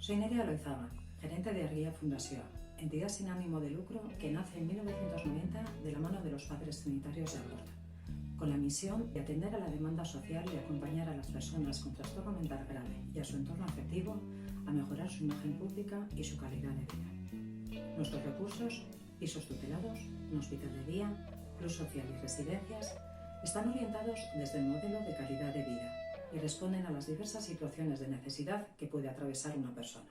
Soy Nerea Loizaga, gerente de Arguía Fundació, entidad sin ánimo de lucro que nace en 1990 de la mano de los padres trinitarios de Algorta, con la misión de atender a la demanda social y acompañar a las personas con trastorno mental grave y a su entorno afectivo a mejorar su imagen pública y su calidad de vida. Nuestros recursos, pisos tutelados, un hospital de día, club social y residencias, están orientados desde el modelo de calidad de vida y responden a las diversas situaciones de necesidad que puede atravesar una persona.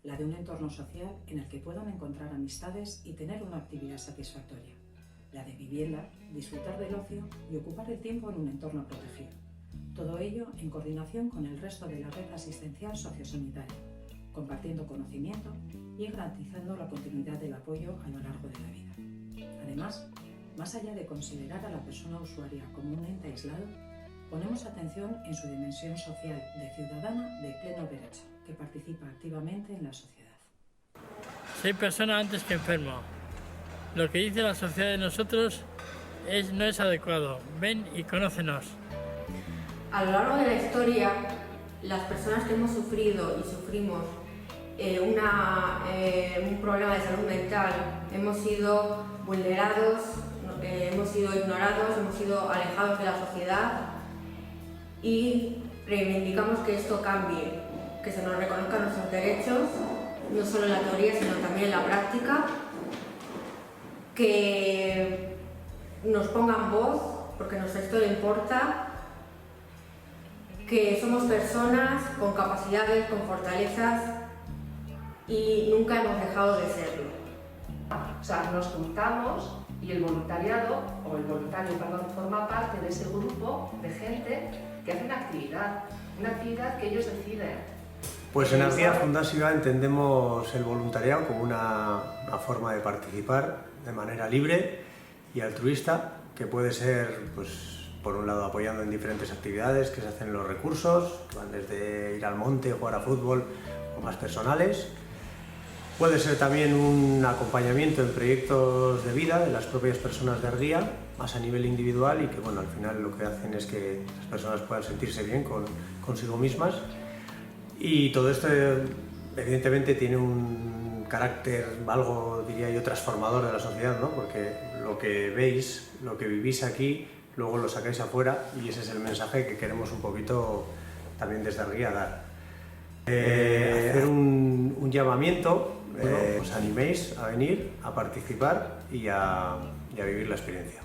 La de un entorno social en el que puedan encontrar amistades y tener una actividad satisfactoria. La de vivienda, disfrutar del ocio y ocupar el tiempo en un entorno protegido. Todo ello en coordinación con el resto de la red asistencial sociosanitaria, compartiendo conocimiento y garantizando la continuidad del apoyo a lo largo de la vida. Además, más allá de considerar a la persona usuaria como un ente aislado, ponemos atención en su dimensión social de ciudadana de pleno derecho, que participa activamente en la sociedad. Soy persona antes que enfermo. Lo que dice la sociedad de nosotros no es adecuado. Ven y conócenos. A lo largo de la historia, las personas que hemos sufrido y sufrimos un problema de salud mental, hemos sido vulnerados, hemos sido ignorados, hemos sido alejados de la sociedad y reivindicamos que esto cambie, que se nos reconozcan nuestros derechos, no solo en la teoría sino también en la práctica, que nos pongan voz porque nuestra historia importa, que somos personas con capacidades, con fortalezas y nunca hemos dejado de serlo. O sea, nos juntamos y el voluntariado, o el voluntario, perdón, forma parte de ese grupo de gente que hace una actividad que ellos deciden. Pues en Arguía Fundació entendemos el voluntariado como una forma de participar de manera libre y altruista, que puede ser, pues, por un lado, apoyando en diferentes actividades que se hacen en los recursos, que van desde ir al monte, jugar a fútbol o más personales. Puede ser también un acompañamiento en proyectos de vida de las propias personas de Arguía, más a nivel individual y que, bueno, al final lo que hacen es que las personas puedan sentirse bien consigo mismas. Y todo esto, evidentemente, tiene un carácter, algo, diría yo, transformador de la sociedad, ¿no? Porque lo que veis, lo que vivís aquí, luego lo sacáis afuera y ese es el mensaje que queremos un poquito también desde Arguía dar. Hacer un llamamiento, os animéis a venir, a participar y a vivir la experiencia.